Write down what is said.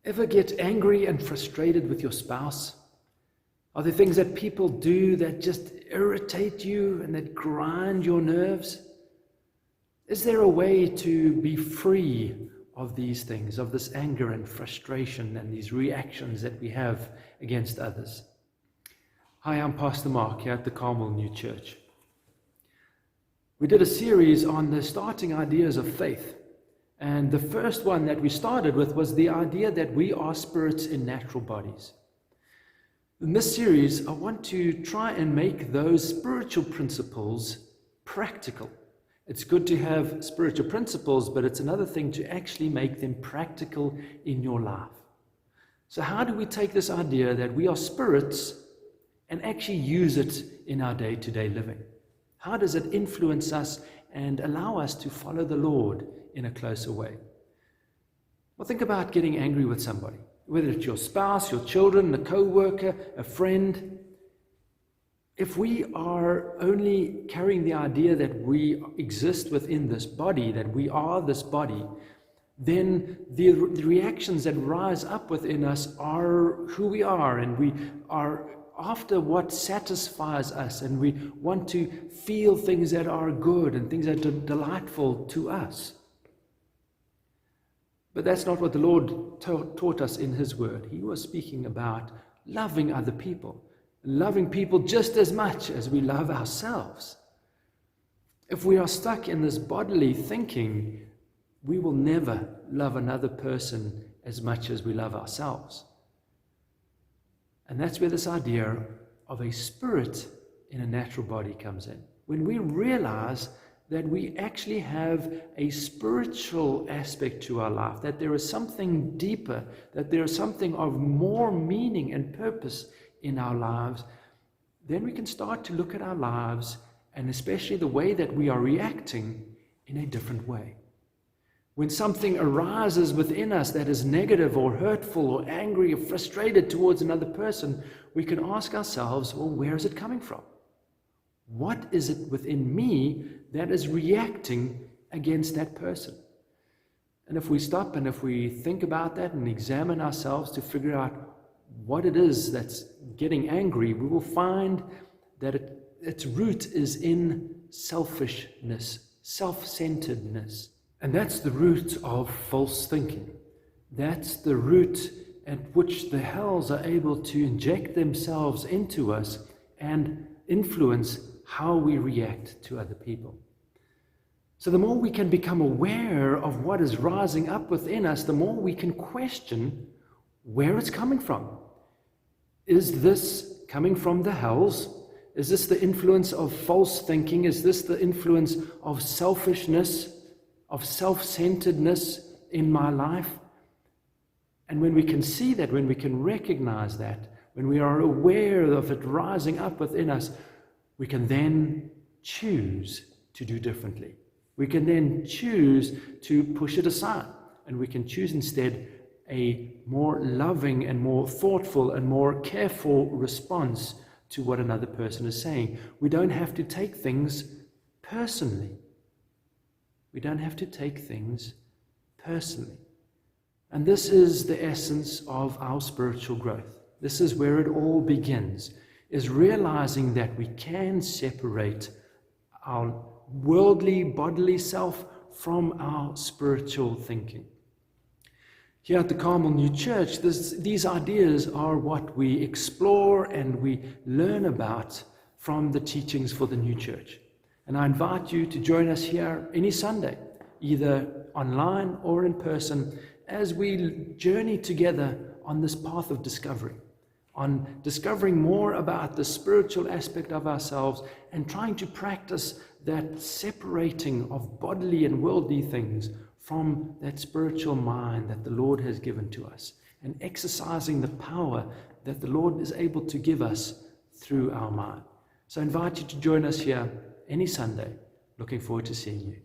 Ever get angry and frustrated with your spouse? Are there things that people do that just irritate you and that grind your nerves? Is there a way to be free of these things, of this anger and frustration and these reactions that we have against others? Hi, I'm Pastor Mark here at the Caryndale New Church. We did a series on the starting ideas of faith. And the first one that we started with was the idea that we are spirits in natural bodies. In this series, I want to try and make those spiritual principles practical. It's good to have spiritual principles, but it's another thing to actually make them practical in your life. So how do we take this idea that we are spirits and actually use it in our day-to-day living? How does it influence us and allow us to follow the Lord in a closer way? Well, think about getting angry with somebody, whether it's your spouse, your children, a co-worker, a friend. If we are only carrying the idea that we exist within this body, that we are this body, then the reactions that rise up within us are who we are, and we are after what satisfies us, and we want to feel things that are good and things that are delightful to us. But that's not what the Lord taught us in His Word. He was speaking about loving other people, loving people just as much as we love ourselves. If we are stuck in this bodily thinking, we will never love another person as much as we love ourselves. And that's where this idea of a spirit in a natural body comes in. When we realize that we actually have a spiritual aspect to our life, that there is something deeper, that there is something of more meaning and purpose in our lives, then we can start to look at our lives, and especially the way that we are reacting, in a different way. When something arises within us that is negative or hurtful or angry or frustrated towards another person, we can ask ourselves, well, where is it coming from? What is it within me that is reacting against that person? And if we stop and if we think about that and examine ourselves to figure out what it is that's getting angry, we will find that its root is in selfishness, self-centeredness. And that's the root of false thinking. That's the root at which the hells are able to inject themselves into us and influence how we react to other people. So the more we can become aware of what is rising up within us, the more we can question where it's coming from. Is this coming from the hells? Is this the influence of false thinking? Is this the influence of selfishness, of self-centeredness in my life? And when we can see that, when we can recognize that, when we are aware of it rising up within us, we can then choose to do differently. We can then choose to push it aside, and we can choose instead a more loving and more thoughtful and more careful response to what another person is saying. We don't have to take things personally. We don't have to take things personally. And this is the essence of our spiritual growth. This is where it all begins, is realizing that we can separate our worldly, bodily self from our spiritual thinking. Here at the Caryndale New Church, these ideas are what we explore and we learn about from the teachings for the new church. And I invite you to join us here any Sunday, either online or in person, as we journey together on this path of discovery, on discovering more about the spiritual aspect of ourselves and trying to practice that separating of bodily and worldly things from that spiritual mind that the Lord has given to us, and exercising the power that the Lord is able to give us through our mind. So I invite you to join us here any Sunday. Looking forward to seeing you.